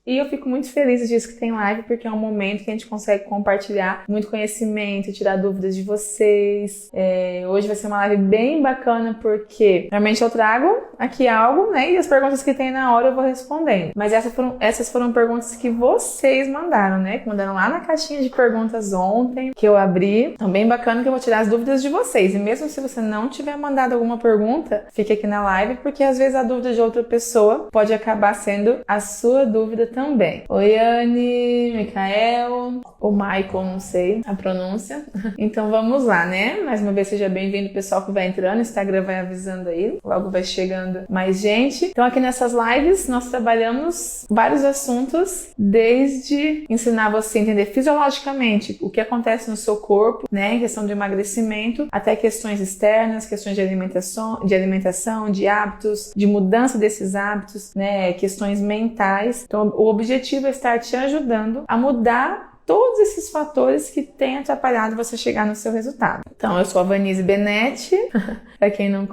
E eu fico muito feliz disso que tem live, porque é um momento que a gente consegue compartilhar muito conhecimento, tirar dúvidas de vocês. Hoje vai ser uma live bem bacana, porque normalmente eu trago aqui algo, né? E as perguntas que tem na hora eu vou respondendo. Mas essas foram perguntas que vocês mandaram, né? Que mandaram lá na caixinha de perguntas ontem, que eu abri. Então, bem bacana que eu vou tirar as dúvidas de vocês. E mesmo se você não tiver mandado alguma pergunta, fique aqui na live, porque às vezes a dúvida de outra pessoa pode acabar sendo a sua dúvida também. Oi, Anne, Micael, ou Michael, não sei a pronúncia. Então vamos lá, né? Mais uma vez, seja bem-vindo, pessoal que vai entrando. O Instagram vai avisando aí, logo vai chegando mais gente. Então aqui nessas lives nós trabalhamos vários assuntos, desde ensinar você a entender fisiologicamente o que acontece no seu corpo, né, em questão de emagrecimento, até questões externas, questões de alimentação, de hábitos, de mudança desses hábitos, né, questões mentais. Então o objetivo é estar te ajudando a mudar todos esses fatores que têm atrapalhado você chegar no seu resultado. Então, eu sou a Vanise Benetti,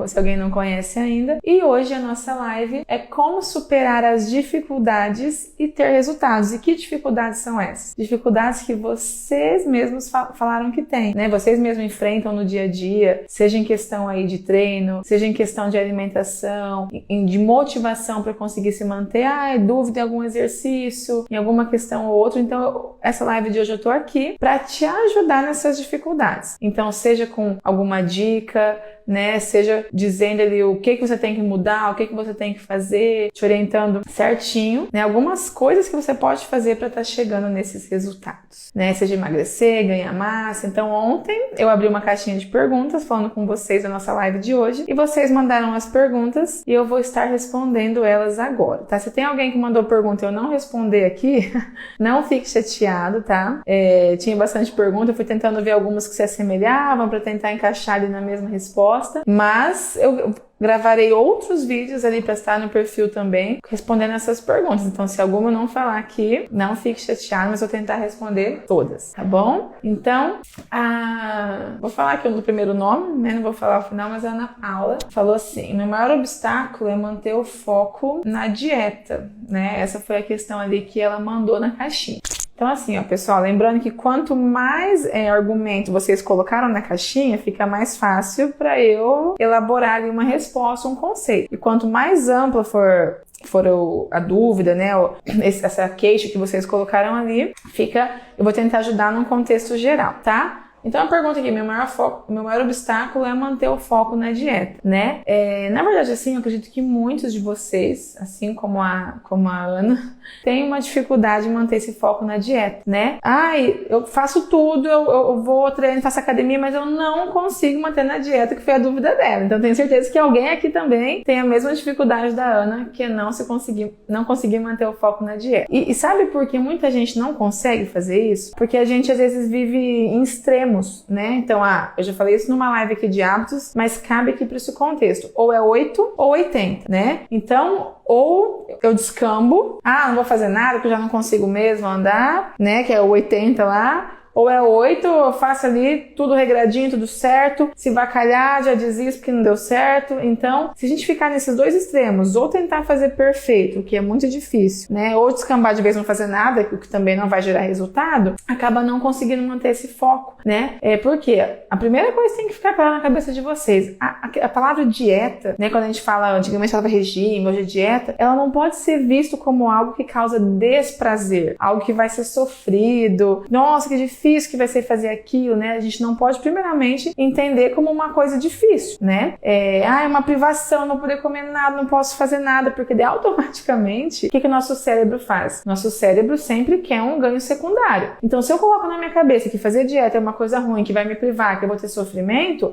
se alguém não conhece ainda, e hoje a nossa live é como superar as dificuldades e ter resultados. E que dificuldades são essas? Dificuldades que vocês mesmos falaram que tem, né? Vocês mesmos enfrentam no dia a dia, seja em questão aí de treino, seja em questão de alimentação, de motivação para conseguir se manter, dúvida em algum exercício, em alguma questão ou outra. Então, essa live de hoje eu tô aqui para te ajudar nessas dificuldades. Então, seja com alguma dica, né? Seja dizendo ali o que você tem que mudar, o que você tem que fazer, te orientando certinho, né? Algumas coisas que você pode fazer para estar chegando nesses resultados, né? Seja emagrecer, ganhar massa. Então, ontem eu abri uma caixinha de perguntas falando com vocês da nossa live de hoje e vocês mandaram as perguntas e eu vou estar respondendo elas agora, tá? Se tem alguém que mandou pergunta e eu não responder aqui, não fique chateado, tá? Tinha bastante pergunta, eu fui tentando ver algumas que se assemelhavam para tentar encaixar ali na mesma resposta, mas eu gravarei outros vídeos ali para estar no perfil também, respondendo essas perguntas. Então, se alguma não falar aqui, não fique chateado, mas eu vou tentar responder todas, tá bom? Então, vou falar aqui do primeiro nome, né? Não vou falar o final, mas a Ana Paula falou assim: meu maior obstáculo é manter o foco na dieta, né? Essa foi a questão ali que ela mandou na caixinha. Então assim, ó, pessoal, lembrando que quanto mais argumento vocês colocaram na caixinha, fica mais fácil para eu elaborar ali uma resposta, um conceito. E quanto mais ampla for a dúvida, né, essa queixa que vocês colocaram ali, eu vou tentar ajudar num contexto geral, tá? Então a pergunta aqui, meu maior obstáculo é manter o foco na dieta, né? Na verdade, assim, eu acredito que muitos de vocês, assim como a Ana, têm uma dificuldade em manter esse foco na dieta, né? Eu faço tudo, eu vou treino, faço academia, mas eu não consigo manter na dieta, que foi a dúvida dela. Então tenho certeza que alguém aqui também tem a mesma dificuldade da Ana, que é não conseguir manter o foco na dieta. E sabe por que muita gente não consegue fazer isso? Porque a gente às vezes vive em extremo, né? Então, eu já falei isso numa live aqui de hábitos, mas cabe aqui para esse contexto. Ou é 8 ou 80, né? Então, ou eu descambo, não vou fazer nada porque eu já não consigo mesmo andar, né? Que é o 80 lá. Ou é 8, eu faço ali tudo regradinho, tudo certo. Se vacalhar, já desisto porque não deu certo. Então, se a gente ficar nesses dois extremos, ou tentar fazer perfeito, o que é muito difícil, né? Ou descambar de vez não fazer nada, o que também não vai gerar resultado, acaba não conseguindo manter esse foco, né? Porque a primeira coisa que tem que ficar clara na cabeça de vocês, a palavra dieta, né? Quando a gente fala, antigamente falava regime, hoje é dieta, ela não pode ser visto como algo que causa desprazer, algo que vai ser sofrido. Nossa, que difícil que vai ser fazer aquilo, né? A gente não pode, primeiramente, entender como uma coisa difícil, né? É uma privação, não poder comer nada, não posso fazer nada, porque daí automaticamente, o que o nosso cérebro faz? Nosso cérebro sempre quer um ganho secundário. Então, se eu coloco na minha cabeça que fazer dieta é uma coisa ruim, que vai me privar, que eu vou ter sofrimento,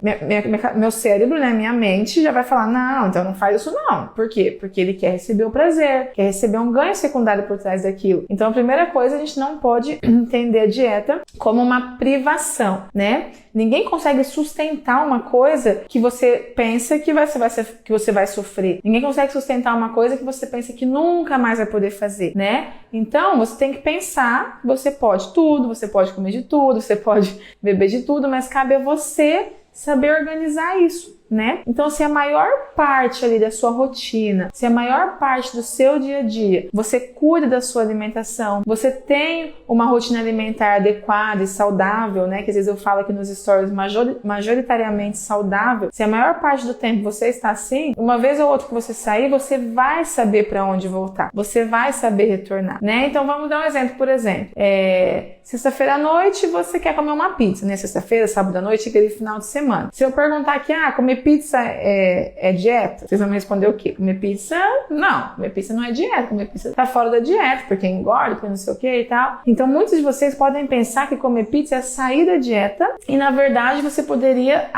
meu cérebro, né, minha mente já vai falar, não, então não faz isso não. Por quê? Porque ele quer receber o prazer, quer receber um ganho secundário por trás daquilo. Então, a primeira coisa, a gente não pode entender a dieta como uma privação, né? Ninguém consegue sustentar uma coisa que você pensa que você vai sofrer. Ninguém consegue sustentar uma coisa que você pensa que nunca mais vai poder fazer, né? Então, você tem que pensar, você pode tudo, você pode comer de tudo, você pode beber de tudo, mas cabe a você saber organizar isso, né? Então, se a maior parte ali da sua rotina, se a maior parte do seu dia a dia, você cuida da sua alimentação, você tem uma rotina alimentar adequada e saudável, né? Que às vezes eu falo aqui nos stories, majoritariamente saudável. Se a maior parte do tempo você está assim, uma vez ou outra que você sair, você vai saber para onde voltar. Você vai saber retornar, né? Então, vamos dar um exemplo, por exemplo. Sexta-feira à noite, você quer comer uma pizza, né? Sexta-feira, sábado à noite, aquele final de semana. Se eu perguntar aqui, comer pizza é dieta? Vocês vão me responder o quê? Comer pizza? Não. Comer pizza não é dieta. Comer pizza tá fora da dieta, porque engorda, porque não sei o que e tal. Então, muitos de vocês podem pensar que comer pizza é sair da dieta e, na verdade, você poderia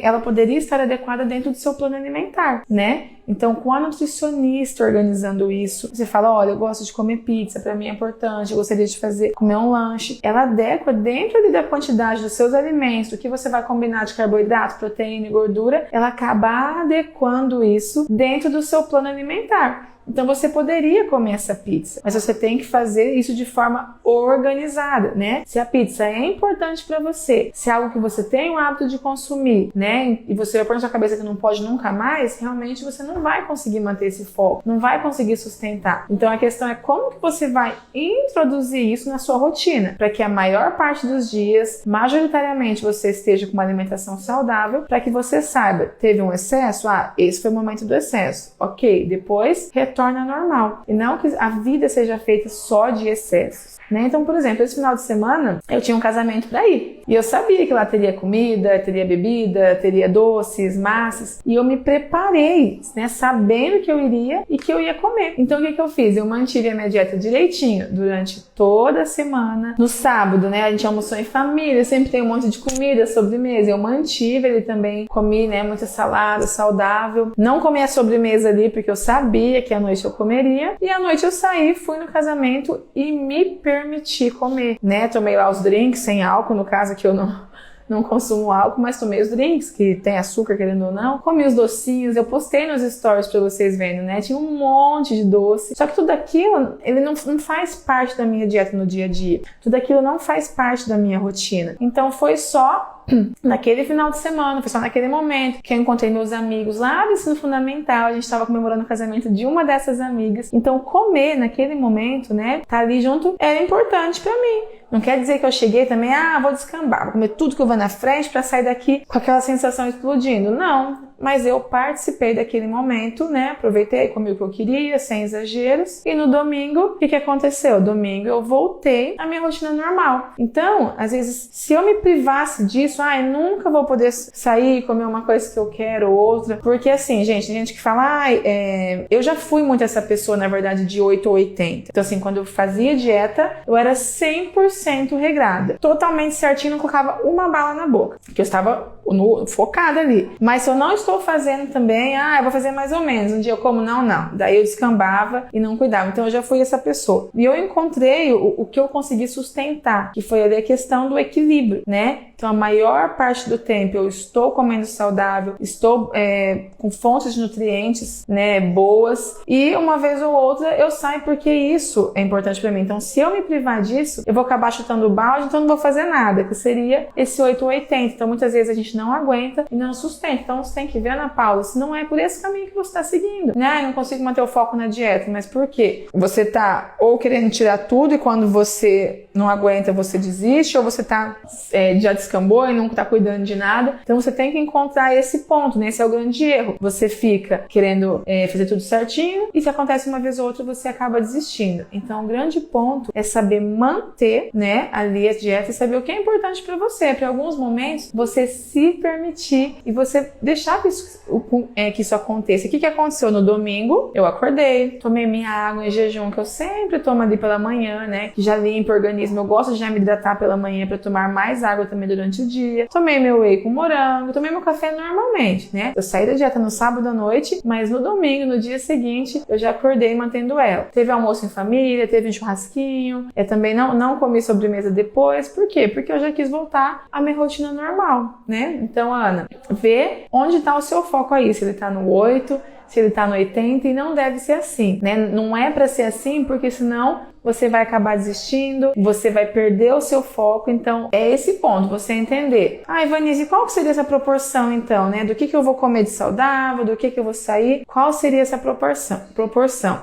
ela poderia estar adequada dentro do seu plano alimentar, né? Então, com a nutricionista organizando isso, você fala, olha, eu gosto de comer pizza, pra mim é importante, eu gostaria de comer um lanche. Ela adequa dentro ali da quantidade dos seus alimentos, do que você vai combinar de carboidrato, proteína e gordura, ela acaba adequando isso dentro do seu plano alimentar. Então você poderia comer essa pizza, mas você tem que fazer isso de forma organizada, né? Se a pizza é importante para você, se é algo que você tem o hábito de consumir, né? E você vai pôr na sua cabeça que não pode nunca mais, realmente você não vai conseguir manter esse foco, não vai conseguir sustentar. Então a questão é como que você vai introduzir isso na sua rotina, para que a maior parte dos dias, majoritariamente, você esteja com uma alimentação saudável, para que você saiba, teve um excesso? Esse foi o momento do excesso. Ok, depois torna normal, e não que a vida seja feita só de excessos, né? Então, por exemplo, esse final de semana eu tinha um casamento para ir, e eu sabia que lá teria comida, teria bebida, teria doces, massas, e eu me preparei, né, sabendo que eu iria e que eu ia comer. Então, o que eu fiz? Eu mantive a minha dieta direitinho durante toda a semana. No sábado, né, a gente almoçou em família, sempre tem um monte de comida, sobremesa, eu mantive ele também, comi, né, muita salada, saudável, não comi a sobremesa ali porque eu sabia que à noite eu comeria, e à noite eu saí, fui no casamento e me permiti comer, né? Tomei lá os drinks sem álcool, no caso que eu não consumo álcool, mas tomei os drinks, que tem açúcar, querendo ou não. Comi os docinhos, eu postei nos stories pra vocês verem, né? Tinha um monte de doce. Só que tudo aquilo, ele não faz parte da minha dieta no dia a dia. Tudo aquilo não faz parte da minha rotina. Então foi só naquele final de semana, foi só naquele momento que eu encontrei meus amigos lá do ensino fundamental, a gente estava comemorando o casamento de uma dessas amigas. Então comer naquele momento, né, tá ali junto, era importante pra mim. Não quer dizer que eu cheguei também, vou descambar, vou comer tudo que eu vou na frente pra sair daqui com aquela sensação explodindo. Não, mas eu participei daquele momento, né, aproveitei, comi o que eu queria, sem exageros, e no domingo, o que aconteceu? Domingo eu voltei à minha rotina normal. Então, às vezes, se eu me privasse disso, eu nunca vou poder sair e comer uma coisa que eu quero ou outra, porque assim, gente, tem gente que fala, eu já fui muito essa pessoa, na verdade, de 8 ou 80. Então assim, quando eu fazia dieta, eu era 100% regrada, totalmente certinho, não colocava uma bala na boca, porque eu estava focada ali. Mas se eu não estou fazendo também, eu vou fazer mais ou menos, um dia eu como, não, daí eu descambava e não cuidava. Então eu já fui essa pessoa. E eu encontrei o que eu consegui sustentar, que foi ali a questão do equilíbrio, né? Então a maior parte do tempo eu estou comendo saudável, estou com fontes de nutrientes, né, boas, e uma vez ou outra eu saio porque isso é importante para mim. Então se eu me privar disso, eu vou acabar chutando o balde, então não vou fazer nada, que seria esse 8 ou 80. Então muitas vezes a gente não aguenta e não sustenta. Então você tem que ver, Ana Paula, se não é por esse caminho que você está seguindo, né? Eu não consigo manter o foco na dieta, mas por quê? Você tá ou querendo tirar tudo e quando você não aguenta você desiste, ou você tá já descambou e não tá cuidando de nada. Então você tem que encontrar esse ponto, né? Esse é o grande erro. Você fica querendo fazer tudo certinho e se acontece uma vez ou outra você acaba desistindo. Então o grande ponto é saber manter, né, ali a dieta e saber o que é importante para você. Para alguns momentos você se permitir e você deixar que isso aconteça. O que aconteceu no domingo? Eu acordei, tomei minha água em jejum, que eu sempre tomo ali pela manhã, né? Que já limpa o organismo. Eu gosto de já me hidratar pela manhã para tomar mais água também durante o dia. Tomei meu whey com morango, tomei meu café normalmente, né? Eu saí da dieta no sábado à noite, mas no domingo, no dia seguinte, eu já acordei mantendo ela. Teve almoço em família, teve um churrasquinho. Eu também não comi sobremesa depois. Por quê? Porque eu já quis voltar à minha rotina normal, né? Então, Ana, vê onde está o seu foco aí. Se ele está no 8, se ele tá no 80, e não deve ser assim, né? Não é para ser assim, porque senão você vai acabar desistindo, você vai perder o seu foco. Então, é esse ponto, você entender. Ivanise, qual que seria essa proporção então, né? Do que eu vou comer de saudável, do que eu vou sair, qual seria essa proporção?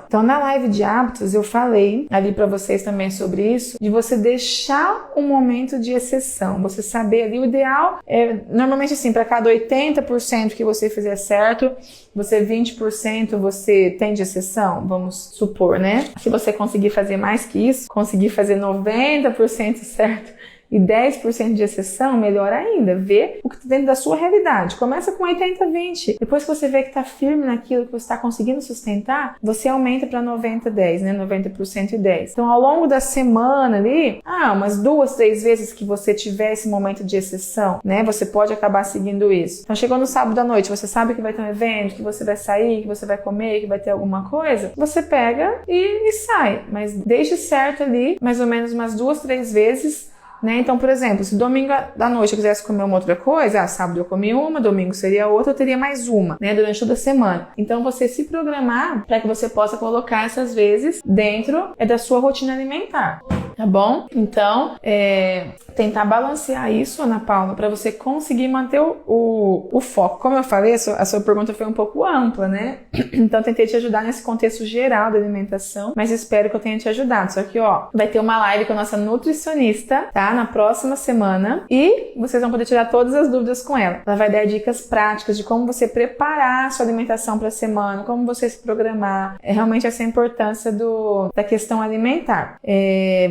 Então, na live de hábitos, eu falei ali pra vocês também sobre isso, de você deixar um momento de exceção, você saber ali, o ideal é, normalmente assim, para cada 80% que você fizer certo, você 20% você tem de exceção, vamos supor, né? Se você conseguir fazer mais que isso, conseguir fazer 90% certo e 10% de exceção, melhor ainda. Vê o que está dentro da sua realidade. Começa com 80-20. Depois que você vê que está firme naquilo que você está conseguindo sustentar, você aumenta para 90-10, né? 90% e 10%. Então, ao longo da semana ali, umas 2, 3 vezes que você tiver esse momento de exceção, né? Você pode acabar seguindo isso. Então, chegou no sábado à noite, você sabe que vai ter um evento, que você vai sair, que você vai comer, que vai ter alguma coisa, você pega e sai. Mas deixe certo ali, mais ou menos umas 2, 3 vezes, né? Então, por exemplo, se domingo da noite eu quisesse comer uma outra coisa, sábado eu comi uma, domingo seria outra, eu teria mais uma, né? Durante toda a semana. Então, você se programar para que você possa colocar essas vezes dentro da sua rotina alimentar. Tá bom? Então, tentar balancear isso, Ana Paula, para você conseguir manter o foco. Como eu falei, a sua pergunta foi um pouco ampla, né? Então, tentei te ajudar nesse contexto geral da alimentação, mas espero que eu tenha te ajudado. Só que, vai ter uma live com a nossa nutricionista, tá? Na próxima semana, e vocês vão poder tirar todas as dúvidas com ela. Ela vai dar dicas práticas de como você preparar a sua alimentação para a semana, como você se programar. Realmente essa é a importância da questão alimentar.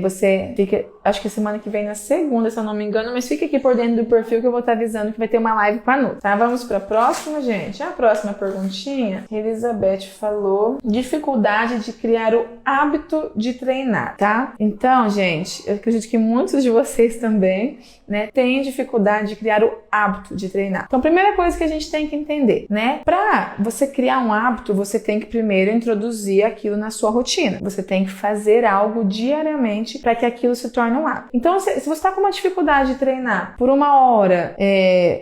Você fica, acho que semana que vem na segunda, se eu não me engano, mas fica aqui por dentro do perfil que eu vou estar avisando que vai ter uma live com a Nutri, tá? Vamos para a próxima, gente. A próxima perguntinha, Elizabeth falou dificuldade de criar o hábito de treinar, tá? Então, gente, eu acredito que muitos de vocês também, né, têm dificuldade de criar o hábito de treinar. Então, a primeira coisa que a gente tem que entender, né, para você criar um hábito, você tem que primeiro introduzir aquilo na sua rotina. Você tem que fazer algo diariamente para que aquilo se torne um hábito. Então, se você está com uma dificuldade de treinar por 1 hora,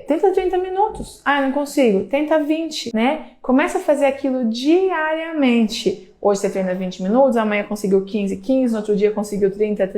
tenta 30 minutos. Eu não consigo. Tenta 20, né? Começa a fazer aquilo diariamente. Hoje você treina 20 minutos, amanhã conseguiu 15, no outro dia conseguiu 30.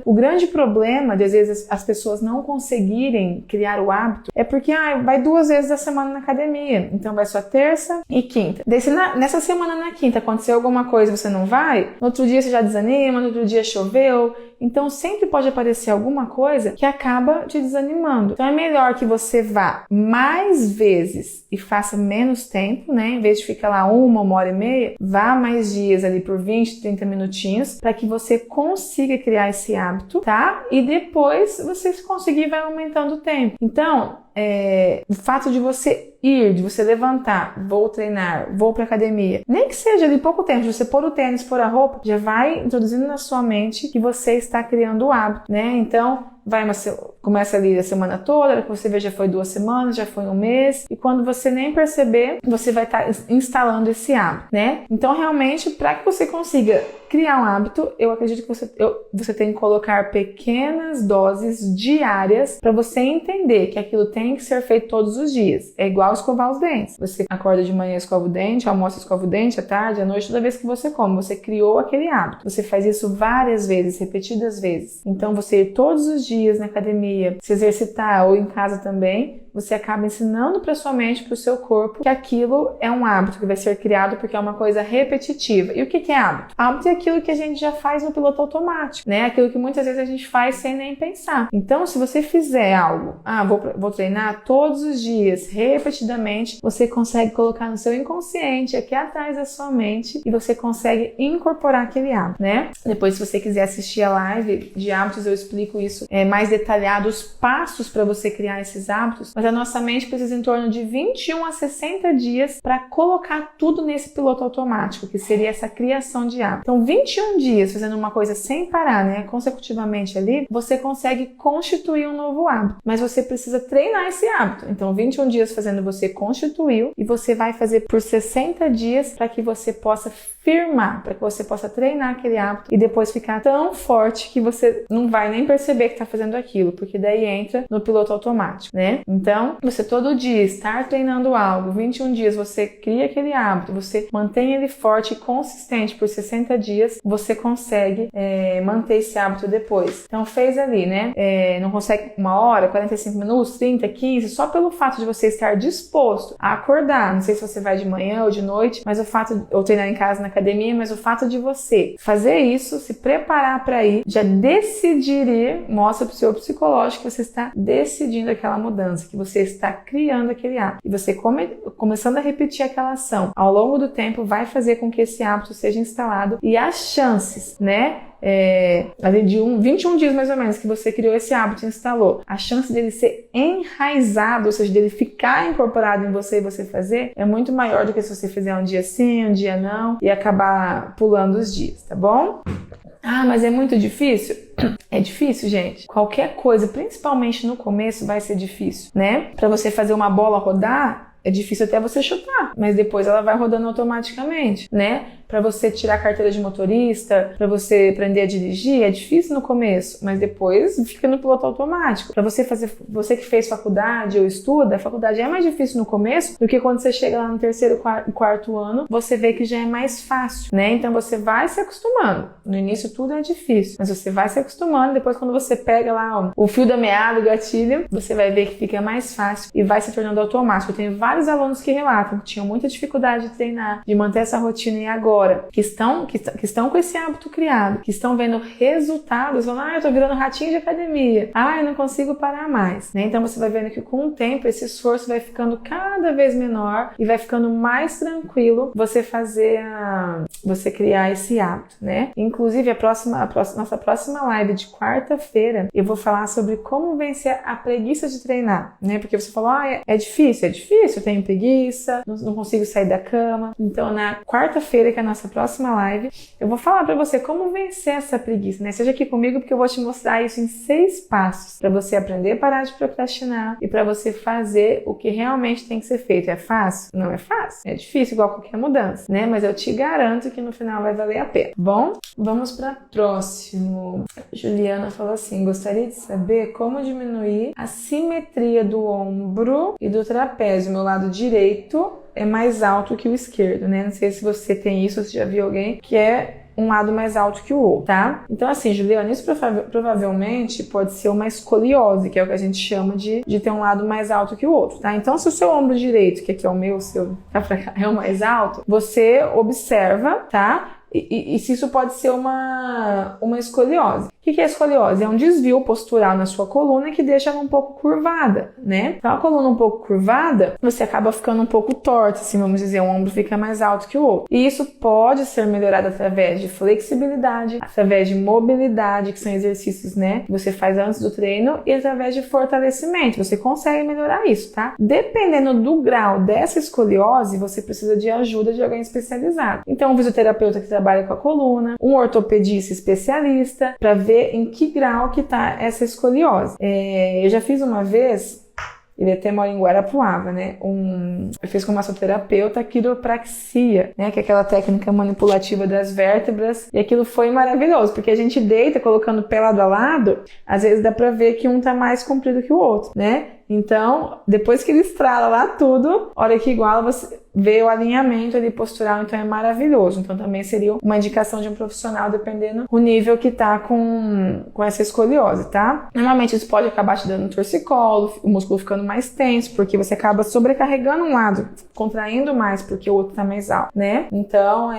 O grande problema de, às vezes, as pessoas não conseguirem criar o hábito é porque vai 2 vezes a semana na academia. Então vai só terça e quinta. Daí, se nessa semana na quinta aconteceu alguma coisa e você não vai, no outro dia você já desanima, no outro dia choveu. Então sempre pode aparecer alguma coisa que acaba te desanimando. Então é melhor que você vá mais vezes e faça menos tempo, né? Em vez de ficar lá 1 hora e meia, vá mais dias ali por 20, 30 minutinhos para que você consiga criar esse hábito, tá? E depois você conseguir vai aumentando o tempo. Então, o fato de você de você levantar, vou treinar, vou pra academia, nem que seja ali pouco tempo, de você pôr o tênis, pôr a roupa, já vai introduzindo na sua mente que você está criando o hábito, né? Então, começa ali a semana toda, que você vê já foi 2 semanas, já foi 1 mês, e quando você nem perceber, você vai estar instalando esse hábito, né? Então, realmente, para que você consiga criar um hábito, eu acredito que você tem que colocar pequenas doses diárias para você entender que aquilo tem que ser feito todos os dias. É igual escovar os dentes. Você acorda de manhã, escova o dente, almoça, escova o dente, à tarde, à noite, toda vez que você come, você criou aquele hábito. Você faz isso várias vezes, repetidas vezes. Então, você ir todos os dias na academia, se exercitar ou em casa também, você acaba ensinando para sua mente, para o seu corpo, que aquilo é um hábito que vai ser criado porque é uma coisa repetitiva. E o que é hábito? Hábito é aquilo que a gente já faz no piloto automático, né? Aquilo que muitas vezes a gente faz sem nem pensar. Então, se você fizer algo, vou treinar todos os dias, repetidamente, você consegue colocar no seu inconsciente, aqui atrás da sua mente, e você consegue incorporar aquele hábito, né? Depois, se você quiser assistir a live de hábitos, eu explico isso mais detalhado, os passos para você criar esses hábitos. Mas a nossa mente precisa em torno de 21 a 60 dias para colocar tudo nesse piloto automático, que seria essa criação de hábito. Então, 21 dias fazendo uma coisa sem parar, né, consecutivamente ali, você consegue constituir um novo hábito. Mas você precisa treinar esse hábito. Então, 21 dias fazendo, você constituiu, e você vai fazer por 60 dias para que você possa firmar, para que você possa treinar aquele hábito e depois ficar tão forte que você não vai nem perceber que está fazendo aquilo, porque daí entra no piloto automático, né? Então, você todo dia estar treinando algo, 21 dias você cria aquele hábito, você mantém ele forte e consistente por 60 dias, você consegue manter esse hábito depois. Então, fez ali, né? Não consegue 1 hora, 45 minutos, 30, 15, só pelo fato de você estar disposto a acordar, não sei se você vai de manhã ou de noite, mas o fato, ou treinar em casa, na academia, mas o fato de você fazer isso, se preparar para ir, já decidir ir, mostra pro seu psicológico que você está decidindo aquela mudança, que você está criando aquele hábito. E você começando a repetir aquela ação ao longo do tempo vai fazer com que esse hábito seja instalado e as chances, né? Ali de 21 dias mais ou menos que você criou esse hábito e instalou, a chance dele ser enraizado, ou seja, dele ficar incorporado em você e você fazer, é muito maior do que se você fizer um dia sim, um dia não e acabar pulando os dias, tá bom? Ah, mas é muito difícil? É difícil, gente. Qualquer coisa, principalmente no começo, vai ser difícil, né? Pra você fazer uma bola rodar, é difícil até você chutar, mas depois ela vai rodando automaticamente, né? Para você tirar a carteira de motorista, para você aprender a dirigir, é difícil no começo, mas depois fica no piloto automático. Para você fazer, você que fez faculdade ou estuda, a faculdade é mais difícil no começo do que quando você chega lá no 3º, 4º ano, você vê que já é mais fácil, né? Então você vai se acostumando. No início tudo é difícil, mas você vai se acostumando, depois quando você pega lá o fio da meada, o gatilho, você vai ver que fica mais fácil e vai se tornando automático. Eu tenho vários alunos que relatam que tinham muita dificuldade de treinar, de manter essa rotina e agora que estão com esse hábito criado, que estão vendo resultados, falando, eu tô virando ratinho de academia, eu não consigo parar mais, né? Então você vai vendo que com o tempo esse esforço vai ficando cada vez menor e vai ficando mais tranquilo você você criar esse hábito, né? Inclusive nossa próxima live de quarta-feira eu vou falar sobre como vencer a preguiça de treinar, né? Porque você falou, é difícil, eu tenho preguiça, não consigo sair da cama. Então na quarta-feira, que é a nossa próxima live, eu vou falar pra você como vencer essa preguiça, né? Seja aqui comigo porque eu vou te mostrar isso em 6 passos pra você aprender a parar de procrastinar e pra você fazer o que realmente tem que ser feito. É fácil? Não é fácil. É difícil igual qualquer mudança, né? Mas eu te garanto que no final vai valer a pena. Bom, vamos pra próximo. Juliana falou assim, gostaria de saber como diminuir a simetria do ombro e do trapézio. Meu lado direito é mais alto que o esquerdo, né? Não sei se você tem isso, se já viu alguém que é um lado mais alto que o outro, tá? Então assim, Juliana, isso provavelmente pode ser uma escoliose, que é o que a gente chama de ter um lado mais alto que o outro, tá? Então se o seu ombro direito, que aqui é o meu, o seu tá pra cá, é o mais alto, você observa, tá? E se isso pode ser uma escoliose. O que é escoliose? É um desvio postural na sua coluna que deixa ela um pouco curvada, né? Então a coluna um pouco curvada, você acaba ficando um pouco torta, assim, vamos dizer, um ombro fica mais alto que o outro. E isso pode ser melhorado através de flexibilidade, através de mobilidade, que são exercícios, né, que você faz antes do treino, e através de fortalecimento. Você consegue melhorar isso, tá? Dependendo do grau dessa escoliose, você precisa de ajuda de alguém especializado. Então, um fisioterapeuta que trabalha com a coluna, um ortopedista especialista, para ver em que grau que tá essa escoliose. Eu já fiz uma vez, ele até mora em Guarapuava, né? Eu fiz com massoterapeuta quiropraxia, né? Que é aquela técnica manipulativa das vértebras. E aquilo foi maravilhoso, porque a gente deita colocando o pé lado a lado, às vezes dá pra ver que um tá mais comprido que o outro, né? Então, depois que ele estrala lá tudo, a hora que iguala, você vê o alinhamento ali postural, então é maravilhoso. Então também seria uma indicação de um profissional, dependendo do nível que tá com essa escoliose, tá? Normalmente isso pode acabar te dando um torcicolo, o músculo ficando mais tenso, porque você acaba sobrecarregando um lado, contraindo mais, porque o outro tá mais alto, né? Então,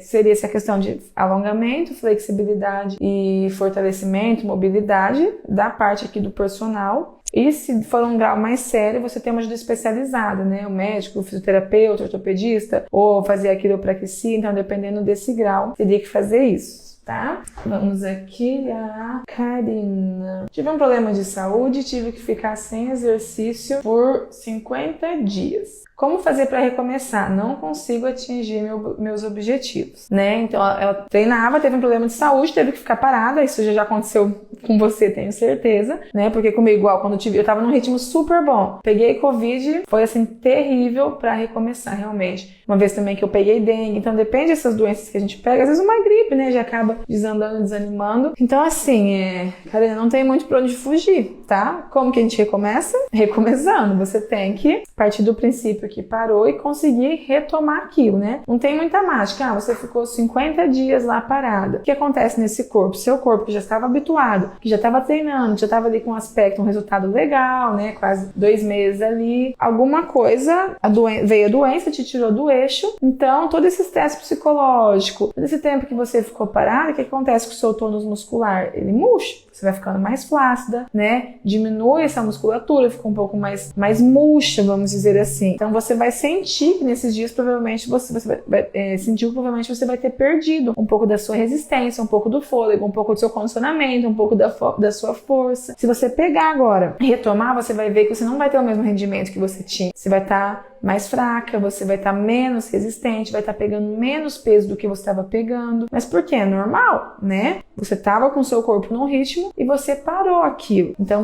seria essa questão de alongamento, flexibilidade e fortalecimento, mobilidade da parte aqui do personal. E se for um grau mais sério, você tem uma ajuda especializada, né? O médico, o fisioterapeuta, o ortopedista, ou fazer a quiropraxia. Então, dependendo desse grau, teria que fazer isso, tá? Vamos aqui, a Karina. Tive um problema de saúde, tive que ficar sem exercício por 50 dias. Como fazer para recomeçar? Não consigo atingir meus objetivos, né? Então, ela treinava, teve um problema de saúde, teve que ficar parada. Isso já aconteceu com você, tenho certeza, né? Porque comigo, igual, quando eu tava num ritmo super bom. Peguei Covid, foi assim, terrível pra recomeçar, realmente. Uma vez também que eu peguei dengue, então depende dessas doenças que a gente pega, às vezes uma gripe, né, já acaba desandando, desanimando. Então assim, cara, não tem muito pra onde fugir, tá? Como que a gente recomeça? Recomeçando. Você tem que partir do princípio que parou e conseguir retomar aquilo, né? Não tem muita mágica. Você ficou 50 dias lá parada. O que acontece nesse corpo? Seu corpo que já estava habituado, que já estava treinando, já estava ali com um aspecto, um resultado legal, né? Quase 2 meses ali. Alguma coisa, veio a doença, te tirou do eixo. Então, todo esse estresse psicológico, todo esse tempo que você ficou parado, o que acontece com o seu tônus muscular? Ele murcha. Você vai ficando mais flácida, né? Diminui essa musculatura, fica um pouco mais murcha, vamos dizer assim. Então você vai sentir que nesses dias provavelmente você vai sentir que provavelmente você vai ter perdido um pouco da sua resistência, um pouco do fôlego, um pouco do seu condicionamento, um pouco da sua força. Se você pegar agora e retomar, você vai ver que você não vai ter o mesmo rendimento que você tinha. Você vai estar mais fraca, você vai estar menos resistente, vai estar pegando menos peso do que você estava pegando. Mas por quê? É normal, né? Você estava com o seu corpo num ritmo e você parou aquilo. Então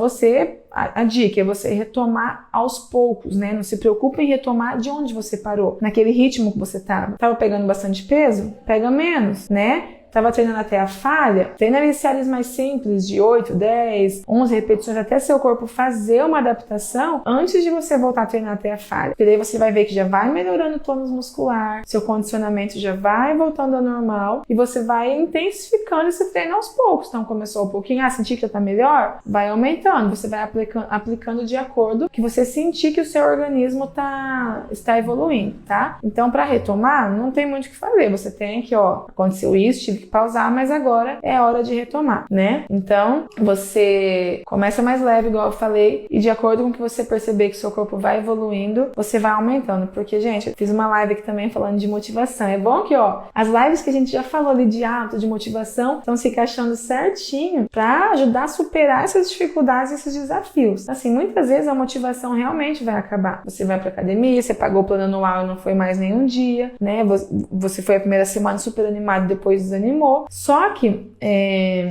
a dica é você retomar aos poucos, né? Não se preocupe em retomar de onde você parou, naquele ritmo que você estava. Estava pegando bastante peso? Pega menos, né? Estava treinando até a falha, treina em séries mais simples, de 8, 10, 11 repetições, até seu corpo fazer uma adaptação antes de você voltar a treinar até a falha. Porque daí você vai ver que já vai melhorando o tônus muscular, seu condicionamento já vai voltando ao normal e você vai intensificando esse treino aos poucos. Então começou um pouquinho, sentir que já tá melhor? Vai aumentando, você vai aplicando de acordo que você sentir que o seu organismo está evoluindo, tá? Então para retomar, não tem muito o que fazer, você tem que, aconteceu isso, tive que pausar, mas agora é hora de retomar, né? Então, você começa mais leve, igual eu falei, e de acordo com o que você perceber que seu corpo vai evoluindo, você vai aumentando. Porque, gente, eu fiz uma live aqui também falando de motivação. É bom que, as lives que a gente já falou ali de hábito, de motivação, estão se encaixando certinho pra ajudar a superar essas dificuldades, esses desafios. Assim, muitas vezes a motivação realmente vai acabar. Você vai pra academia, você pagou o plano anual e não foi mais nenhum dia, né? Você foi a primeira semana super animado, depois desanimou. Só que,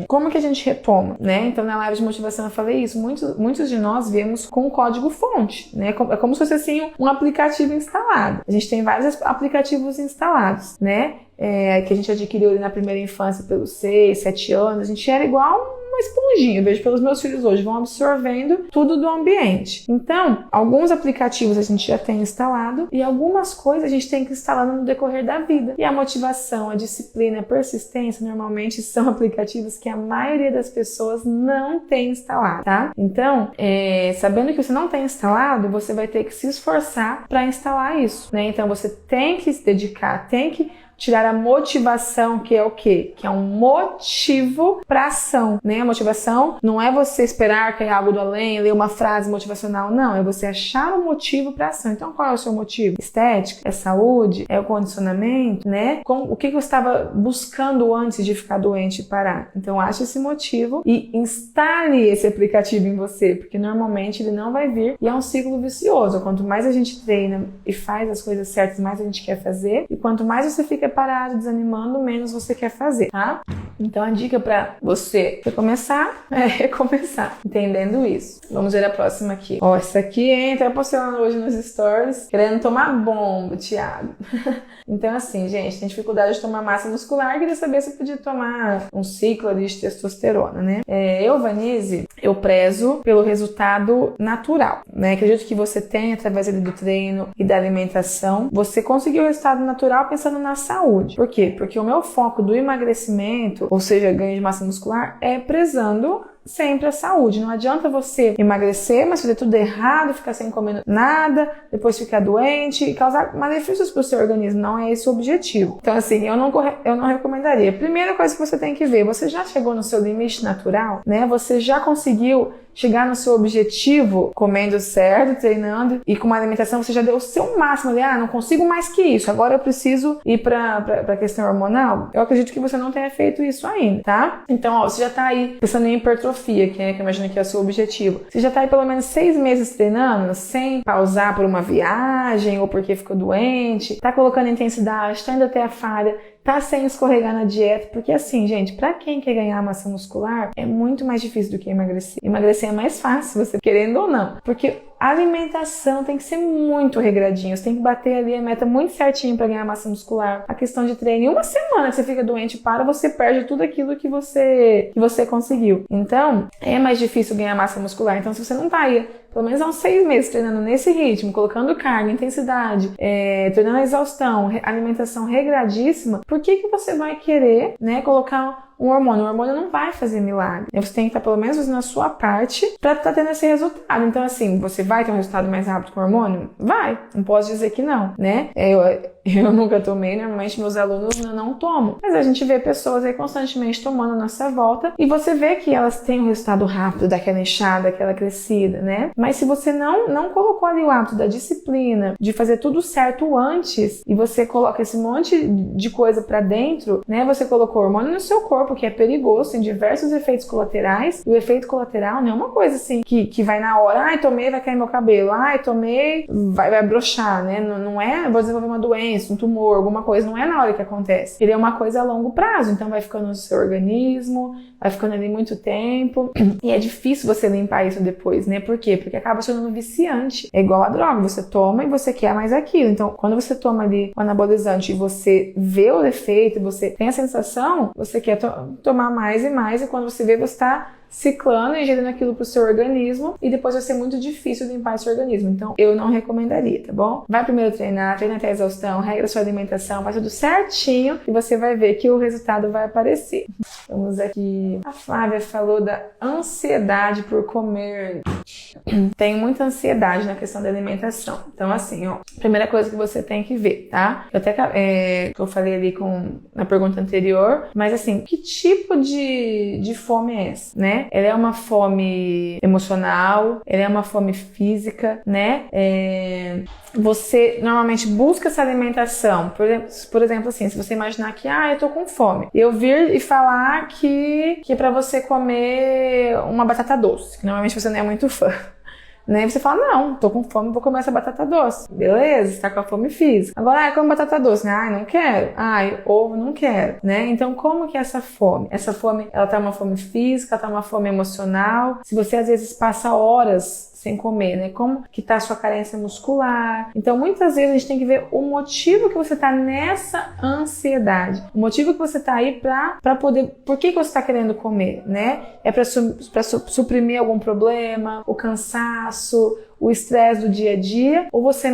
como que a gente retoma, né? Então, na live de motivação eu falei isso. Muitos de nós viemos com o código fonte, né? É como se fosse, assim, um aplicativo instalado. A gente tem vários aplicativos instalados, né? Que a gente adquiriu ali na primeira infância pelos 6, 7 anos. A gente era igual uma esponjinha, eu vejo pelos meus filhos hoje, vão absorvendo tudo do ambiente. Então, alguns aplicativos a gente já tem instalado e algumas coisas a gente tem que instalar no decorrer da vida. E a motivação, a disciplina, a persistência, normalmente são aplicativos que a maioria das pessoas não tem instalado, tá? Então, sabendo que você não tem instalado, você vai ter que se esforçar para instalar isso, né? Então, você tem que se dedicar, tem que tirar a motivação, que é o quê? Que é um motivo para ação, né? A motivação não é você esperar cair algo do além, ler uma frase motivacional, não. É você achar um motivo para ação. Então, qual é o seu motivo? Estética? É saúde? É o condicionamento, né? O que você estava buscando antes de ficar doente e parar? Então, ache esse motivo e instale esse aplicativo em você, porque normalmente ele não vai vir e é um ciclo vicioso. Quanto mais a gente treina e faz as coisas certas, mais a gente quer fazer, e quanto mais você fica parado, desanimando, menos você quer fazer, tá? Então a dica pra você recomeçar é recomeçar, entendendo isso. Vamos ver a próxima aqui. Essa aqui entra postando hoje nos stories, querendo tomar bomba, Thiago. Então assim, gente, tem dificuldade de tomar massa muscular, queria saber se podia tomar um ciclo ali de testosterona, né? Eu, Vanise, eu prezo pelo resultado natural, né? Acredito que você tem, através do treino e da alimentação, você conseguiu o resultado natural pensando na saúde. Por quê? Porque o meu foco do emagrecimento, ou seja, ganho de massa muscular, é prezando sempre a saúde. Não adianta você emagrecer, mas fazer tudo errado, ficar sem comer nada, depois ficar doente e causar malefícios para o seu organismo. Não é esse o objetivo. Então, assim, eu não recomendaria. Primeira coisa que você tem que ver, você já chegou no seu limite natural, né? Você já conseguiu chegar no seu objetivo comendo certo, treinando e com uma alimentação, você já deu o seu máximo ali, não consigo mais que isso, agora eu preciso ir pra questão hormonal. Eu acredito que você não tenha feito isso ainda, tá? Então, você já tá aí pensando em hipertrofia, que eu imagino que é o seu objetivo. Você já tá aí pelo menos 6 meses treinando, sem pausar por uma viagem ou porque ficou doente, tá colocando intensidade, tá indo até a falha, tá sem escorregar na dieta, porque assim, gente, pra quem quer ganhar massa muscular, é muito mais difícil do que emagrecer. Emagrecer é mais fácil, você querendo ou não, porque a alimentação tem que ser muito regradinha, você tem que bater ali a meta muito certinho para ganhar massa muscular. A questão de treino, em uma semana que você fica doente, você perde tudo aquilo que você conseguiu. Então, é mais difícil ganhar massa muscular. Então, se você não tá aí pelo menos há uns 6 meses treinando nesse ritmo, colocando carga, intensidade, treinando a exaustão, alimentação regradíssima, por que você vai querer, né, colocar um hormônio? O hormônio não vai fazer milagre. Você tem que estar pelo menos fazendo a sua parte para estar tendo esse resultado. Então, assim, você vai ter um resultado mais rápido com o hormônio? Vai. Não posso dizer que não, né? Eu nunca tomei, normalmente meus alunos não tomam. Mas a gente vê pessoas aí constantemente tomando a nossa volta e você vê que elas têm um resultado rápido daquela inchada, daquela crescida, né? Mas se você não colocou ali o hábito da disciplina, de fazer tudo certo antes, e você coloca esse monte de coisa pra dentro, né? Você colocou hormônio no seu corpo, que é perigoso, tem diversos efeitos colaterais. E o efeito colateral não é uma coisa assim que vai na hora, ai, tomei, vai cair meu cabelo, ai, tomei, vai broxar, né? Não é, vou desenvolver uma doença, um tumor, alguma coisa, não é na hora que acontece. Ele é uma coisa a longo prazo, então vai ficando no seu organismo, vai ficando ali muito tempo, e é difícil você limpar isso depois, né? Por quê? Porque acaba sendo viciante. É igual a droga, você toma e você quer mais aquilo. Então, quando você toma ali um anabolizante e você vê o efeito, você tem a sensação, você quer tomar mais e mais, e quando você vê, você está ciclando e gerando aquilo pro seu organismo, e depois vai ser muito difícil limpar esse organismo. Então, eu não recomendaria, tá bom? Vai primeiro treinar, treina até a exaustão, regra sua alimentação, faz tudo certinho e você vai ver que o resultado vai aparecer. Vamos aqui. A Flávia falou da ansiedade por comer. Tenho muita ansiedade na questão da alimentação. Então, assim, ó, primeira coisa que você tem que ver, tá? Eu até eu falei ali na pergunta anterior, mas assim, que tipo de fome é essa, né? Ela é uma fome emocional, ela é uma fome física, né? Você normalmente busca essa alimentação, por exemplo, assim, se você imaginar que, eu tô com fome, eu vir e falar que é pra você comer uma batata doce, que normalmente você não é muito fã. Né? Você fala, não, tô com fome, vou comer essa batata doce. Beleza, você tá com a fome física. Agora, come batata doce. Não quero. Ovo, não quero. Né? Então, como que é essa fome? Essa fome, ela tá uma fome física, ela tá uma fome emocional. Se você, às vezes, passa horas sem comer, né? Como que tá a sua carência muscular. Então, muitas vezes a gente tem que ver o motivo que você tá nessa ansiedade. O motivo que você tá aí pra poder... Por que você tá querendo comer, né? É pra suprimir algum problema, o cansaço, o estresse do dia a dia, ou você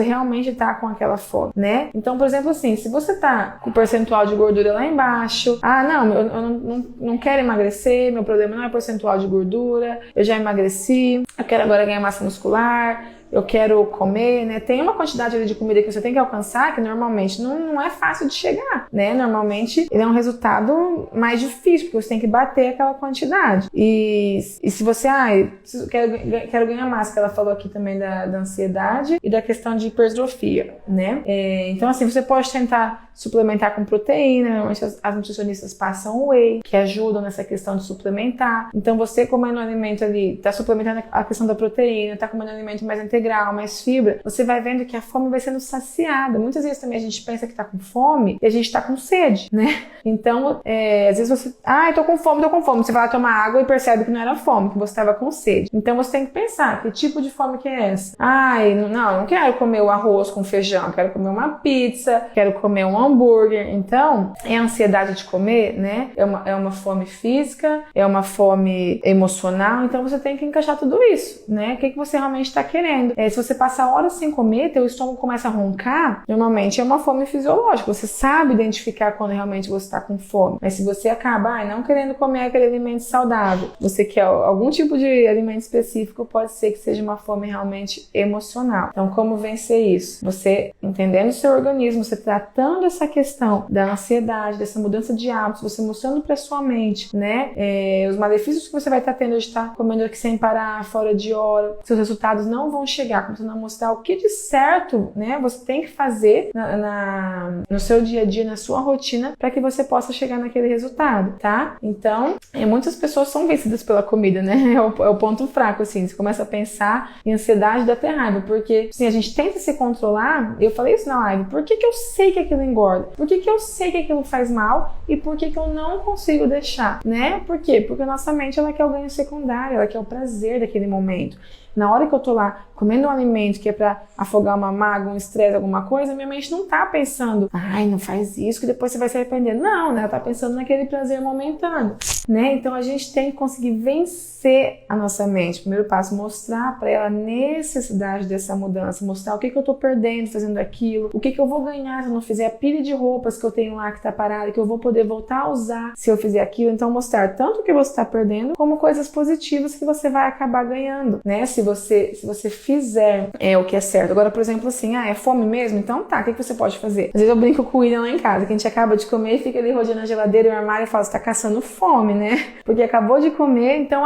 realmente tá com aquela fome, né? Então, por exemplo, assim, se você tá com o percentual de gordura lá embaixo, eu não quero emagrecer, meu problema não é percentual de gordura, eu já emagreci, eu quero agora ganhar massa muscular, eu quero comer, né? Tem uma quantidade ali de comida que você tem que alcançar que normalmente não é fácil de chegar, né? Normalmente ele é um resultado mais difícil, porque você tem que bater aquela quantidade. E se você, quero ganhar massa, que ela falou aqui também da ansiedade e da questão de hipertrofia, né? Então, assim, você pode tentar suplementar com proteína, normalmente as nutricionistas passam whey, que ajudam nessa questão de suplementar. Então, você comendo um alimento ali, tá suplementando a questão da proteína, tá comendo um alimento mais integral, mais fibra, você vai vendo que a fome vai sendo saciada. Muitas vezes também a gente pensa que tá com fome e a gente tá com sede, né? Então, às vezes você, tô com fome. Você vai lá tomar água e percebe que não era fome, que você tava com sede. Então, você tem que pensar, que tipo de fome que é essa? Não quero comer o arroz com feijão, quero comer uma pizza, quero comer um hambúrguer. Então, é a ansiedade de comer, né? É uma fome física, é uma fome emocional. Então, você tem que encaixar tudo isso, né? O que você realmente tá querendo. Se você passar horas sem comer, teu estômago começa a roncar, normalmente é uma fome fisiológica. Você sabe identificar quando realmente você está com fome. Mas se você acaba não querendo comer aquele alimento saudável, você quer algum tipo de alimento específico, pode ser que seja uma fome realmente emocional. Então, como vencer isso? Você entendendo o seu organismo, você tratando essa questão da ansiedade, dessa mudança de hábitos, você mostrando para sua mente, né? Os malefícios que você vai estar tendo de estar comendo aqui sem parar, fora de hora, seus resultados não vão chegar, começando a mostrar o que de certo, né, você tem que fazer no seu dia a dia, na sua rotina, para que você possa chegar naquele resultado, tá? Então, muitas pessoas são vencidas pela comida, né? É o ponto fraco, assim. Você começa a pensar em ansiedade, dá até raiva, porque, assim, a gente tenta se controlar. Eu falei isso na live. Por que eu sei que aquilo engorda? Por que eu sei que aquilo faz mal? E por que eu não consigo deixar, né? Por quê? Porque a nossa mente, ela quer o ganho secundário, ela quer o prazer daquele momento. Na hora que eu tô lá comendo um alimento que é pra afogar uma mágoa, um estresse, alguma coisa, minha mente não tá pensando, ai, não faz isso que depois você vai se arrepender. Não, né? Ela tá pensando naquele prazer momentâneo, né? Então a gente tem que conseguir vencer a nossa mente. Primeiro passo, mostrar pra ela a necessidade dessa mudança, mostrar o que eu tô perdendo fazendo aquilo, o que eu vou ganhar se eu não fizer a pilha de roupas que eu tenho lá que tá parada, que eu vou poder voltar a usar se eu fizer aquilo. Então mostrar tanto o que você tá perdendo, como coisas positivas que você vai acabar ganhando, né? Se você fizer o que é certo. Agora, por exemplo, assim, é fome mesmo? Então tá, o que você pode fazer? Às vezes eu brinco com o William lá em casa, que a gente acaba de comer e fica ali rodeando a geladeira e o armário e fala, você tá caçando fome, né? Porque acabou de comer, então,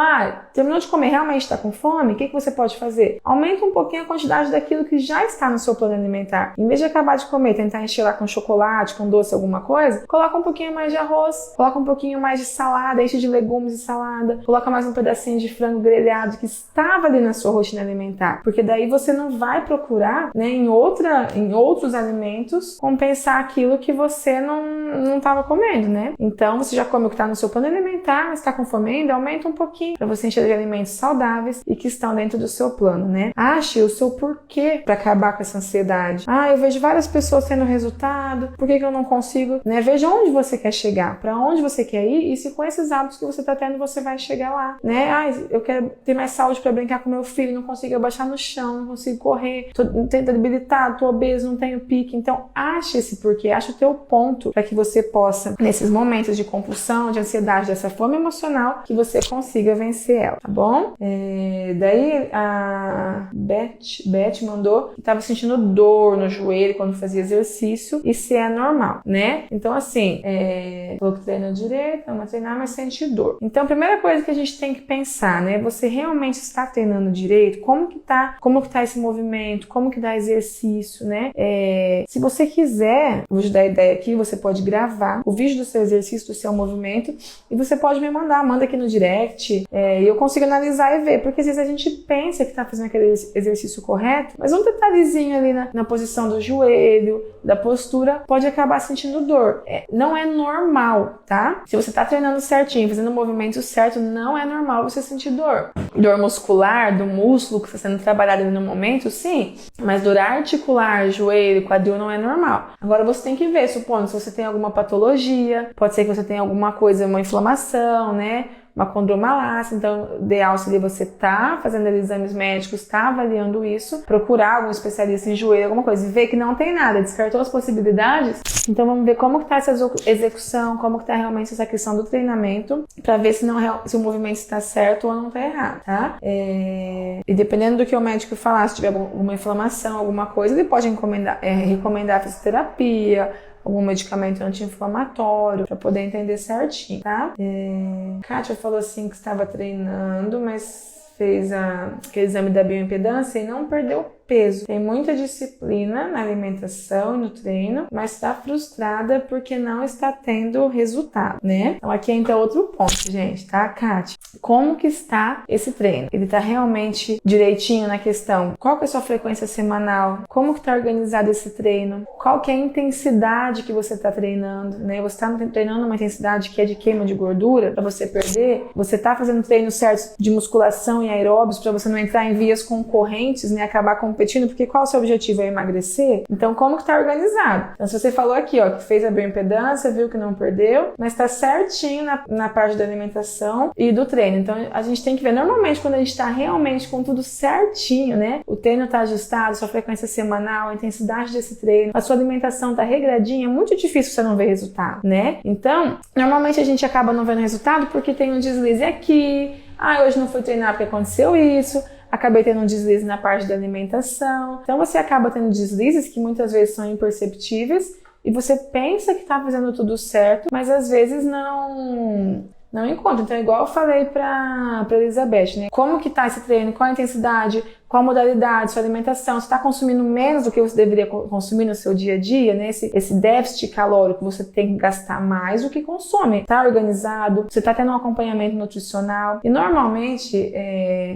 terminou de comer, realmente tá com fome? O que você pode fazer? Aumenta um pouquinho a quantidade daquilo que já está no seu plano alimentar. Em vez de acabar de comer, tentar encher lá com chocolate, com doce, alguma coisa, coloca um pouquinho mais de arroz, coloca um pouquinho mais de salada, enche de legumes e salada, coloca mais um pedacinho de frango grelhado que estava ali na sua rotina alimentar, porque daí você não vai procurar, né, em outros alimentos compensar aquilo que você não estava comendo, né? Então você já come o que está no seu plano alimentar, mas está com fome ainda, aumenta um pouquinho para você encher de alimentos saudáveis e que estão dentro do seu plano, né? Ache o seu porquê para acabar com essa ansiedade. Eu vejo várias pessoas tendo resultado, por que eu não consigo, né? Veja onde você quer chegar, para onde você quer ir e se com esses hábitos que você está tendo você vai chegar lá, né? Eu quero ter mais saúde para brincar com meu filho, não consigo abaixar no chão, não consigo correr, tô debilitado, tô obeso, não tenho pique. Então, ache esse porquê, ache o teu ponto para que você possa, nesses momentos de compulsão, de ansiedade, dessa fome emocional, que você consiga vencer ela, tá bom? Daí a Beth mandou que estava sentindo dor no joelho quando fazia exercício e se é normal, né? Então, assim, falou que treina direito, ama treinar, mas sente dor. Então, a primeira coisa que a gente tem que pensar, né? Você realmente está treinando direito? Como que tá esse movimento? Como que dá exercício, né? Se você quiser, vou te dar a ideia aqui, você pode gravar o vídeo do seu exercício, do seu movimento, e você pode me manda aqui no direct, e eu consigo analisar e ver, porque às vezes a gente pensa que tá fazendo aquele exercício correto, mas um detalhezinho ali na posição do joelho, da postura, pode acabar sentindo dor. Não é normal, tá? Se você tá treinando certinho, fazendo o movimento certo, não é normal você sentir dor. Dor muscular, do músculo que está sendo trabalhado ali no momento, sim, mas dor articular, joelho, quadril não é normal. Agora você tem que ver, supondo, se você tem alguma patologia, pode ser que você tenha alguma coisa, uma inflamação, né? Uma condromalácia, então o ideal seria você fazendo exames médicos, avaliando isso, procurar algum especialista em joelho, alguma coisa, e ver que não tem nada, descartou as possibilidades, então vamos ver como que tá essa execução, como que tá realmente essa questão do treinamento, para ver se o movimento está certo ou não está errado, tá? E dependendo do que o médico falar, se tiver alguma inflamação, alguma coisa, ele pode recomendar fisioterapia, algum medicamento anti-inflamatório, para poder entender certinho, tá? Kátia falou assim que estava treinando, mas fez aquele exame da bioimpedância e não perdeu peso. Tem muita disciplina na alimentação e no treino, mas está frustrada porque não está tendo resultado, né? Então aqui entra outro ponto, gente, tá, Kátia? Como que está esse treino? Ele tá realmente direitinho na questão? Qual que é a sua frequência semanal? Como que tá organizado esse treino? Qual que é a intensidade que você tá treinando, né? Você tá treinando uma intensidade que é de queima de gordura para você perder? Você tá fazendo treino certo de musculação e aeróbios para você não entrar em vias concorrentes, né? Acabar competindo, porque qual é o seu objetivo? É emagrecer? Então, como que tá organizado? Então, se você falou aqui, que fez a bioimpedância, viu que não perdeu, mas tá certinho na parte da alimentação e do treino. Então, a gente tem que ver, normalmente, quando a gente tá realmente com tudo certinho, né? O treino tá ajustado, sua frequência semanal, a intensidade desse treino, a sua alimentação tá regradinha, é muito difícil você não ver resultado, né? Então, normalmente a gente acaba não vendo resultado porque tem um deslize aqui, hoje não fui treinar porque aconteceu isso, acabei tendo um deslize na parte da alimentação. Então você acaba tendo deslizes que muitas vezes são imperceptíveis e você pensa que está fazendo tudo certo, mas às vezes não encontra. Então, igual eu falei pra Elizabeth, né? Como que tá esse treino? Qual a intensidade? qual modalidade, sua alimentação, você está consumindo menos do que você deveria consumir no seu dia a dia, né? Esse déficit calórico, você tem que gastar mais do que consome. Tá organizado, você tá tendo um acompanhamento nutricional. E normalmente,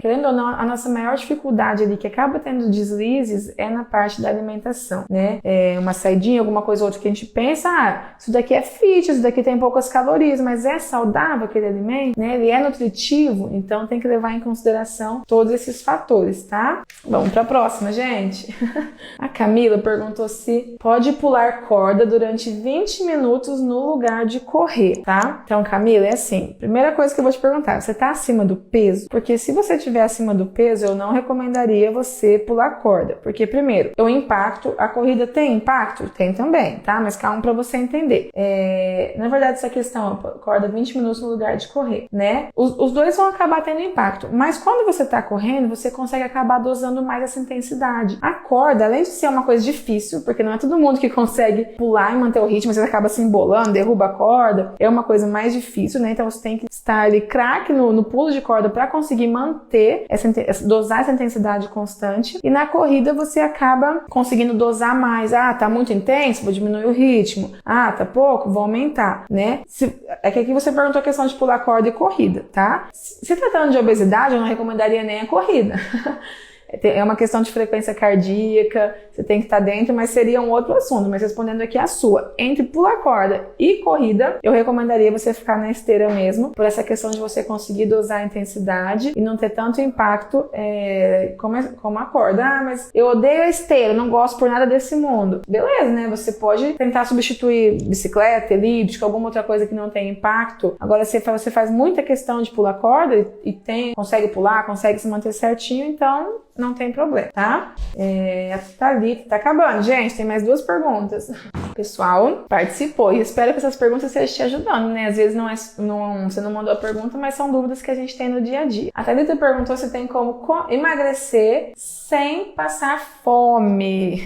querendo ou não, a nossa maior dificuldade ali, que acaba tendo deslizes, é na parte da alimentação, né? Uma saidinha, alguma coisa ou outra que a gente pensa, isso daqui é fit, isso daqui tem poucas calorias, mas é saudável aquele alimento, né? Ele é nutritivo, então tem que levar em consideração todos esses fatores, tá? Vamos pra próxima, gente. A Camila perguntou se pode pular corda durante 20 minutos no lugar de correr, tá? Então, Camila, é assim, primeira coisa que eu vou te perguntar, você tá acima do peso? Porque se você estiver acima do peso, eu não recomendaria você pular corda, porque primeiro, o impacto, a corrida tem impacto? Tem também, tá? Mas calma pra você entender. Na verdade, essa questão, corda 20 minutos no lugar de correr, né? Os dois vão acabar tendo impacto, mas quando você tá correndo, você consegue acabar dosando mais essa intensidade. A corda, além de ser uma coisa difícil, porque não é todo mundo que consegue pular e manter o ritmo, você acaba se embolando, derruba a corda, é uma coisa mais difícil, né? Então você tem que estar ali craque no pulo de corda para conseguir manter dosar essa intensidade constante, e na corrida você acaba conseguindo dosar mais. Tá muito intenso, vou diminuir o ritmo. Tá pouco, vou aumentar, né? É que aqui você perguntou a questão de pular corda e corrida, tá? Se tratando de obesidade, eu não recomendaria nem a corrida. É uma questão de frequência cardíaca, você tem que estar dentro, mas seria um outro assunto. Mas respondendo aqui a sua, entre pular corda e corrida, eu recomendaria você ficar na esteira mesmo, por essa questão de você conseguir dosar a intensidade e não ter tanto impacto como a corda. Mas eu odeio a esteira, não gosto por nada desse mundo. Beleza, né? Você pode tentar substituir bicicleta, elíptica, alguma outra coisa que não tem impacto. Agora, você faz muita questão de pular corda e consegue pular, consegue se manter certinho, então não tem problema, tá? Tá ali, tá acabando. Gente, tem mais 2 perguntas. O pessoal participou e espero que essas perguntas estejam te ajudando, né? Às vezes você não mandou a pergunta, mas são dúvidas que a gente tem no dia a dia. A Thalita perguntou se tem como emagrecer sem passar fome.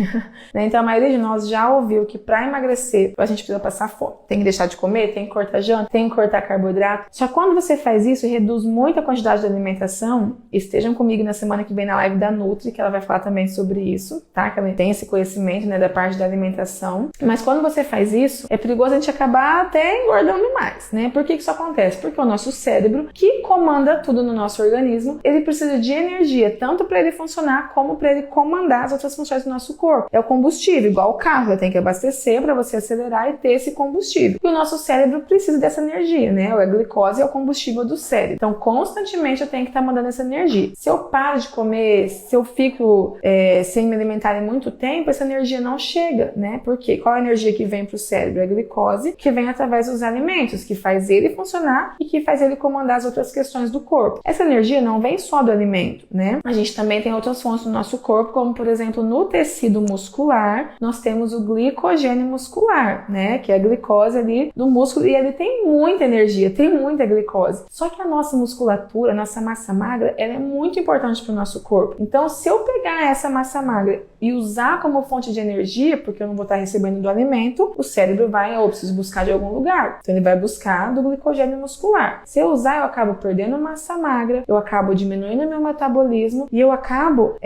Então a maioria de nós já ouviu que para emagrecer a gente precisa passar fome. Tem que deixar de comer, tem que cortar janta, tem que cortar carboidrato. Só que quando você faz isso e reduz muito a quantidade de alimentação, estejam comigo na semana que vem na live da Nutri, que ela vai falar também sobre isso, tá? Que ela tem esse conhecimento, né, da parte da alimentação. Mas quando você faz isso, é perigoso a gente acabar até engordando mais, né? Por que isso acontece? Porque o nosso cérebro, que comanda tudo no nosso organismo, ele precisa de energia, tanto para ele funcionar, como para ele comandar as outras funções do nosso corpo. É o combustível, igual o carro, ele tem que abastecer para você acelerar e ter esse combustível. E o nosso cérebro precisa dessa energia, né? A glicose é o combustível do cérebro. Então, constantemente eu tenho que estar mandando essa energia. Se eu paro de comer, se eu fico sem me alimentar em muito tempo, essa energia não chega, né? Por quê? Qual a energia que vem para o cérebro? É a glicose, que vem através dos alimentos, que faz ele funcionar e que faz ele comandar as outras questões do corpo. Essa energia não vem só do alimento, né? A gente também tem outras fontes do nosso corpo, como por exemplo no tecido muscular, nós temos o glicogênio muscular, né? Que é a glicose ali do músculo, e ele tem muita energia, tem muita glicose. Só que a nossa musculatura, a nossa massa magra, ela é muito importante para o nosso corpo. Então, se eu pegar essa massa magra e usar como fonte de energia, porque eu não vou estar recebendo do alimento, o cérebro vai, preciso buscar de algum lugar. Então, ele vai buscar do glicogênio muscular. Se eu usar, eu acabo perdendo massa magra, eu acabo diminuindo meu metabolismo e eu acabo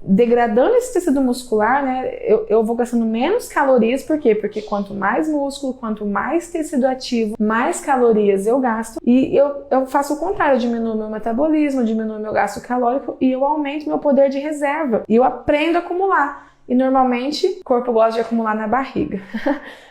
degradando esse tecido muscular, né? Eu vou gastando menos calorias, por quê? Porque quanto mais músculo, quanto mais tecido ativo, mais calorias eu gasto, e eu faço o contrário, eu diminuo meu metabolismo, diminuo meu gasto calórico e eu aumento meu poder de reserva, e eu aprendo a acumular. E normalmente o corpo gosta de acumular na barriga.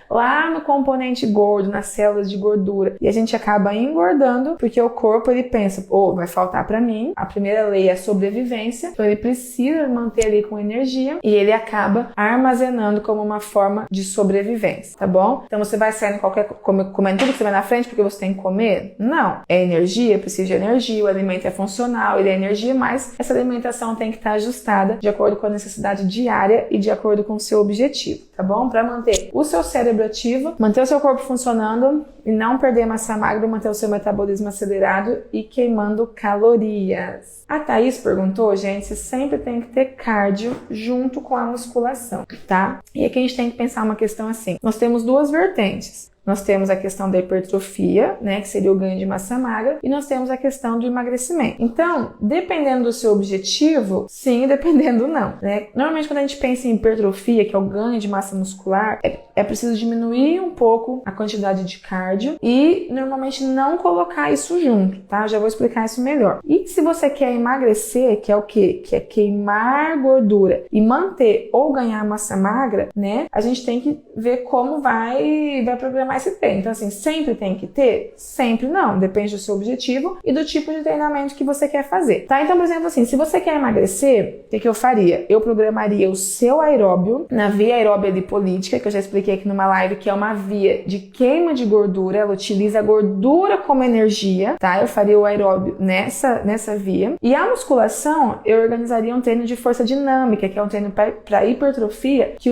Lá no componente gordo, nas células de gordura. E a gente acaba engordando porque o corpo, ele pensa, vai faltar pra mim. A primeira lei é a sobrevivência, então ele precisa manter ali com energia e ele acaba armazenando como uma forma de sobrevivência, tá bom? Então você vai saindo comendo tudo que você vai na frente porque você tem que comer? Não. É energia, precisa de energia, o alimento é funcional, ele é energia, mas essa alimentação tem que estar ajustada de acordo com a necessidade diária e de acordo com o seu objetivo, tá bom? Para manter o seu cérebro ativo, manter o seu corpo funcionando e não perder massa magra, manter o seu metabolismo acelerado e queimando calorias. A Thaís perguntou, gente, se sempre tem que ter cardio junto com a musculação, tá? E aqui a gente tem que pensar uma questão assim. Nós temos 2 vertentes. nós temos a questão da hipertrofia, né, que seria o ganho de massa magra, e nós temos a questão do emagrecimento. Então, dependendo do seu objetivo, sim, dependendo não, né? Normalmente quando a gente pensa em hipertrofia, que é o ganho de massa muscular, é preciso diminuir um pouco a quantidade de cardio e normalmente não colocar isso junto, tá? Eu já vou explicar isso melhor. E se você quer emagrecer, que é o quê? Que é queimar gordura e manter ou ganhar massa magra, né? A gente tem que ver como vai programar esse treino. Então, assim, sempre tem que ter? Sempre não. Depende do seu objetivo e do tipo de treinamento que você quer fazer, tá? Então, por exemplo, assim, se você quer emagrecer, o que eu faria? Eu programaria o seu aeróbio na via aeróbia lipolítica, que eu já expliquei aqui numa live, que é uma via de queima de gordura. Ela utiliza a gordura como energia, tá? Eu faria o aeróbio nessa via. E a musculação, eu organizaria um treino de força dinâmica, que é um treino para hipertrofia, que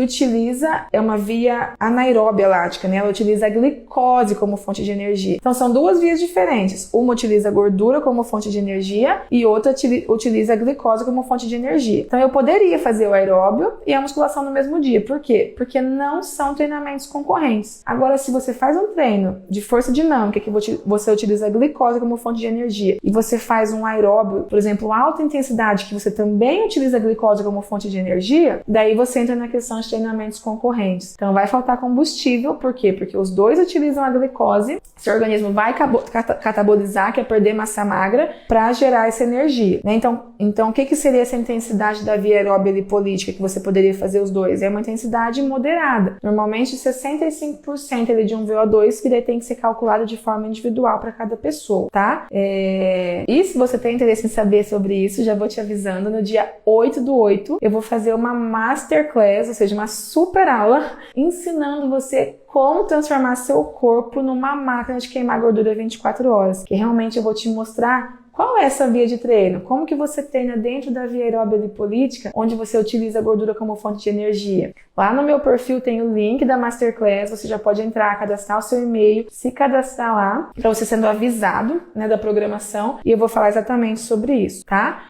é uma via anaeróbia lática, né? Ela utiliza a glicose como fonte de energia. Então, são duas vias diferentes. Uma utiliza a gordura como fonte de energia e outra utiliza a glicose como fonte de energia. Então, eu poderia fazer o aeróbio e a musculação no mesmo dia. Por quê? Porque não são treinamentos concorrentes. Agora, se você faz um treino de força dinâmica, que você utiliza a glicose como fonte de energia, e você faz um aeróbio, por exemplo, alta intensidade, que você também utiliza a glicose como fonte de energia, daí você entra na questão de treinamentos concorrentes. Então, vai faltar combustível. Por quê? Porque os dois utilizam a glicose, seu organismo vai catabolizar, que é perder massa magra, para gerar essa energia, né? Então, o que seria essa intensidade da via aeróbia lipolítica que você poderia fazer os dois? É uma intensidade moderada, normalmente 65% ali de um VO2, que daí tem que ser calculado de forma individual para cada pessoa, tá? E se você tem interesse em saber sobre isso, já vou te avisando, no dia 8/8 eu vou fazer uma masterclass, ou seja, uma super aula, ensinando você como transformar seu corpo numa máquina de queimar gordura 24 horas, que realmente eu vou te mostrar qual é essa via de treino, como que você treina dentro da via aeróbia lipolítica, onde você utiliza a gordura como fonte de energia. Lá no meu perfil tem o link da Masterclass, você já pode entrar, cadastrar o seu e-mail, se cadastrar lá, para você sendo avisado, né, da programação, e eu vou falar exatamente sobre isso, tá?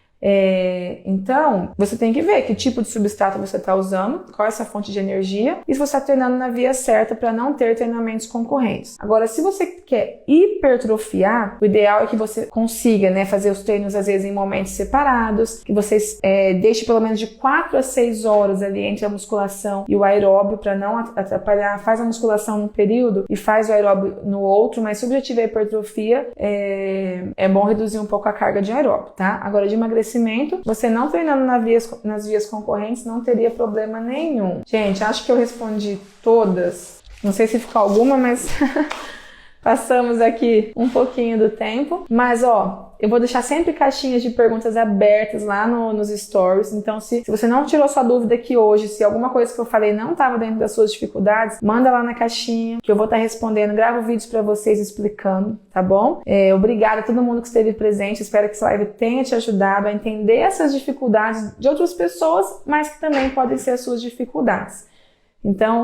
Então, você tem que ver que tipo de substrato você está usando, qual é essa fonte de energia e se você está treinando na via certa para não ter treinamentos concorrentes. Agora, se você quer hipertrofiar, o ideal é que você consiga, né, fazer os treinos às vezes em momentos separados, que você deixe pelo menos de 4 a 6 horas ali entre a musculação e o aeróbio para não atrapalhar. Faz a musculação num período e faz o aeróbio no outro, mas se o objetivo é hipertrofia, é bom reduzir um pouco a carga de aeróbio, tá? Agora, de emagrecimento, você não treinando nas vias concorrentes não teria problema nenhum. Gente, acho que eu respondi todas. Não sei se ficou alguma, mas passamos aqui um pouquinho do tempo. Mas, eu vou deixar sempre caixinhas de perguntas abertas lá nos stories. Então, se você não tirou sua dúvida aqui hoje, se alguma coisa que eu falei não estava dentro das suas dificuldades, manda lá na caixinha que eu vou estar respondendo. Gravo vídeos para vocês explicando, tá bom? Obrigada a todo mundo que esteve presente. Espero que essa live tenha te ajudado a entender essas dificuldades de outras pessoas, mas que também podem ser as suas dificuldades. Então,